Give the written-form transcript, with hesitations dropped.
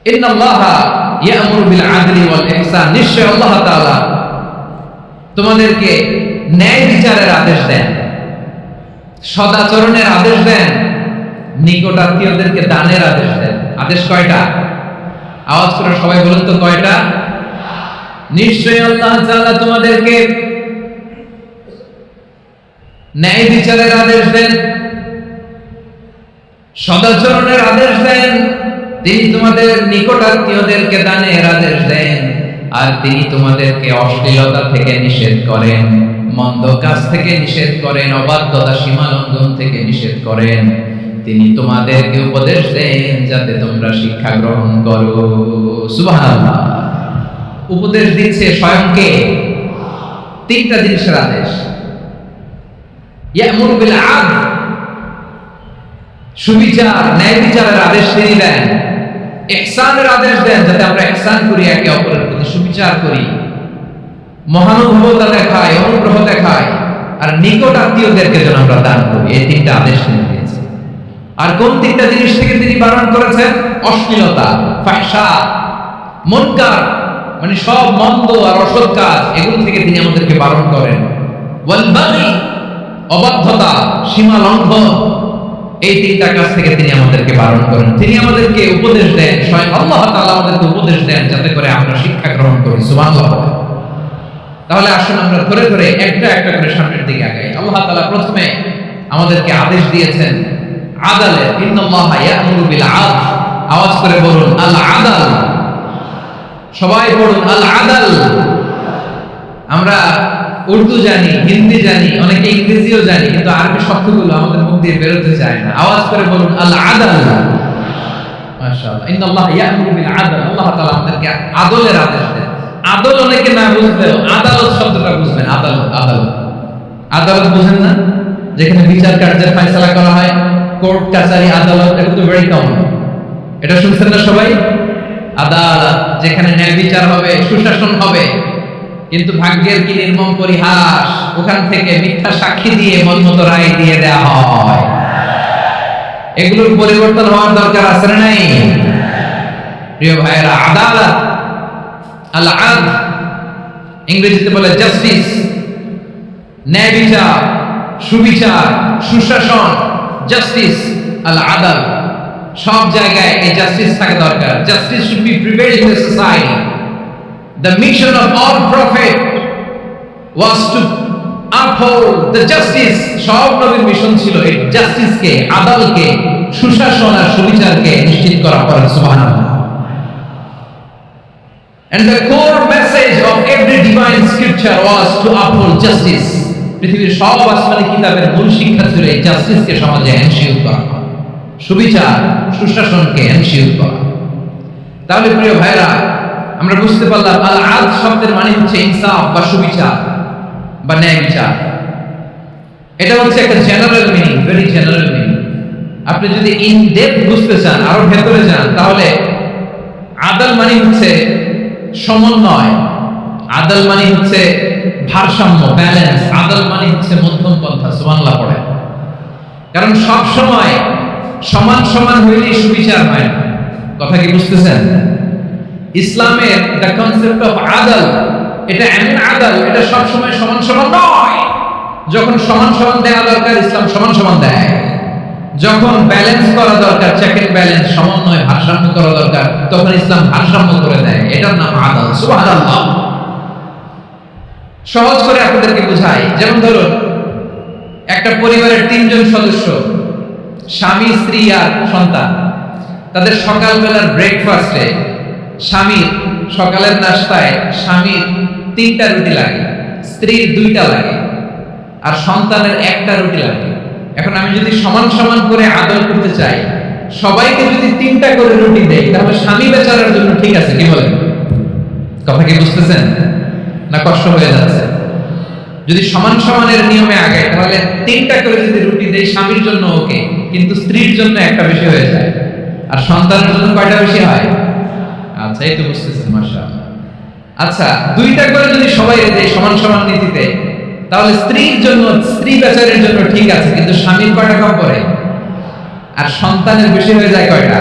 ইন্নাল্লাহা ইয়া'মুরু বিল আদলি ওয়াল ইহসান, নিশ্চয় আল্লাহ তাআলা তোমাদেরকে ন্যায় বিচারের আদেশ দেন, সদাচরণের আদেশ দেন, নিকট আত্মীয়দেরকে দানের আদেশ দেন। আদেশ কয়টা? আওয়াজ করে সবাই বলুন তো কয়টা? নিশ্চয় আল্লাহ তাআলা তোমাদেরকে ন্যায় বিচারের আদেশ দেন, সদাচরণের আদেশ দেন, তিনি তোমাদের নিকট আত্মীয়দেরকে দানের আদেশ দেন, আর তিনি তোমাদেরকে অশ্লীলতা থেকে নিষেধ করেন, মন্দ কাজ থেকে নিষেধ করেন, অবাধ্যতা সীমা লঙ্ঘন থেকে নিষেধ করেন। তিনি তোমাদেরকে উপদেশ দেন যাতে তোমরা শিক্ষা গ্রহণ করো। সুবহানাল্লাহ। উপদেশ দিচ্ছে স্বয়ংকে। তিনটা জিনিসের আদেশ। ইয়া'মুরু বিল আদল, সুবিচার ন্যায় বিচারের আদেশ তিনি দেন। ইহসানের আদেশ দেন যাতে আমরা ইহসান করি, একে অপরের প্রতি সুবিচার করি, মহানুভবতা দেখাই, অনুগ্রহ দেখাই, আর নিকট আত্মীয়দেরকে যেন আমরা দান করি। এই তিনটা আদেশ তিনি দিয়েছেন। আর কোন তিনটা জিনিস থেকে তিনি বারণ করেছেন? অশ্লীলতা, ফাহশা, মুনকার, মানে সব মন্দ আর অসৎ কাজ, এগুলো থেকে তিনি আমাদেরকে বারণ করেন। ওয়াল বাগি, অবাধ্যতা, সীমা লঙ্ঘন, এই তিনটা কাজ থেকে তিনি আমাদেরকে বারণ করেন। তিনি আমাদেরকে উপদেশ দেন, স্বয়ং আল্লাহ তাআলা আমাদেরকে উপদেশ দেন যাতে করে আমরা শিক্ষা গ্রহণ করি। সুবহানাল্লাহ। তাহলে আসুন আমরা ধরে ধরে একটা একটা করে সামনের দিকে আগাই। আল্লাহ তাআলা প্রথমে আমাদেরকে আদেশ দিয়েছেন আদালের। ইন্নাল্লাহা ইয়া'মুরু বিল আদল, আওয়াজ করে বলুন আল আদল। সবাই বলুন আল আদল। আমরা উর্দু জানি, হিন্দি জানি, অনেকে ইংরেজিও জানি, কিন্তু আরবি শব্দগুলো আমাদের মুখ দিয়ে বেরোতে চায় না। আওয়াজ করে বলুন আল আদল। মাশাআল্লাহ। ইন্নাল্লাহা ইয়া'মুরু বিল আদল, আল্লাহ তাআলা আমাদেরকে আদলের আদেশ দেন। আদল অনেকে না বুঝলেও আদালত শব্দটা বুঝবেন। আদালত, আদালত, আদালত বুঝেন না? যেখানে বিচার কার্যের ফয়সালা করা হয়, কোর্ট কাছারি আদালত, এটা তো ভেরি কমন। এটা শুনছেন না সবাই? আদালত, যেখানে ন্যায় বিচার হবে, সুশাসন হবে। কিন্তু ভাগ্যের কি নির্মম পরিহাস, ওখান থেকে মিথ্যা সাক্ষী দিয়ে মনমতো রায় দিয়ে দেয়া হয়। এগুলোর পরিবর্তন হওয়ার দরকার আছে না নাই? প্রিয় ভাইয়েরা, আদালত, আল আদল, ইংরেজিতে বলে জাস্টিস, ন্যায় বিচার, সুবিচার, সুশাসন, জাস্টিস, আল আদল, সব জায়গায় এই জাস্টিস থাকা দরকার। Justice should be prevail in the society. The mission of all prophet was to uphold the justice. সব নবীর মিশন ছিল এই জাস্টিসকে, আদালকে, সুশাসন আর সুবিচারকে নিশ্চিত করা। করেন সুবহানাল্লাহ। And the core message of every divine scripture was to uphold justice. পৃথিবীর সব আসমানি কিতাবের মূল শিক্ষা ছিল এই জাস্টিসকে সমাজে এনশিওর করা, সুবিচার, সুশাসনকে এনশিওর করা। তাহলে প্রিয় ভাইরা, আমরা বুঝতে পারলাম আল আদল শব্দের মানে হচ্ছে ইনসাফ বা সুবিচার বা ন্যায় বিচার। এটা হচ্ছে একটা general meaning, very general meaning. আপনি যদি ইন ডেপথ বুঝতে চান, আরো ভেতরে যান, তাহলে আদল মানে হচ্ছে সমন্বয়, আদল মানে হচ্ছে ভারসাম্য, ব্যালেন্স, আদল মানে হচ্ছে মধ্যম পন্থা। সুবহানাল্লাহ পড়ে। কারণ সব সময় সমান সমান হইলেই সুবিচার হয় না। কথা কি বুঝতেছেন? ইসলামের দ্য কনসেপ্ট অফ আদল, এটা এমন আদল, এটা সব সময় সমান সমান নয়। যখন সমান সমান দেওয়া দরকার, ইসলাম সমান সমান দেয়। যখন ব্যালেন্স করা দরকার, চেক এন্ড ব্যালেন্স, সমন্বয়, ভারসাম্য করা দরকার, তখন ইসলাম ভারসাম্য করে দেয়। এটার নাম আদল। সুবহানাল্লাহ। সহজ করে আপনাদেরকে বুঝাই। যেমন ধরুন, একটা পরিবারের 3 জন সদস্য, স্বামী, স্ত্রী আর সন্তান। তাদের সকালবেলার ব্রেকফাস্টে স্বামীর, সকালের নাস্তায় স্বামীর 3টা রুটি লাগে, স্ত্রীর 2টা লাগে, আর সন্তানের 1টা রুটি লাগে। এখন আমি যদি সমান সমান করে আদল করতে চাই, সবাইকে যদি 3টা করে রুটি দেই, তাহলে স্বামী বেচারার জন্য ঠিক আছে? কি বলেন? কথা কি বুঝতেছেন না কষ্ট হয়ে যাচ্ছে? যদি সমান সমানের নিয়মে আগে, তাহলে 3টা করে যদি রুটি দেই স্বামীর জন্য ওকে, কিন্তু স্ত্রীর জন্য 1টা বেশি হয়ে যায়। আর সন্তানের জন্য কয়টা বেশি হয়? আচ্ছা, এই তো বুঝতেছেন, মাশাআল্লাহ। আচ্ছা, 2টা করে যদি সবাই দেয় সমান সমান নীতিতে, তাহলে স্ত্রীর জন্য, স্ত্রী বেচারের জন্য ঠিক আছে, কিন্তু স্বামীর কয়টা কম করে? আর সন্তানের বেশি হয়ে যায় কয়টা?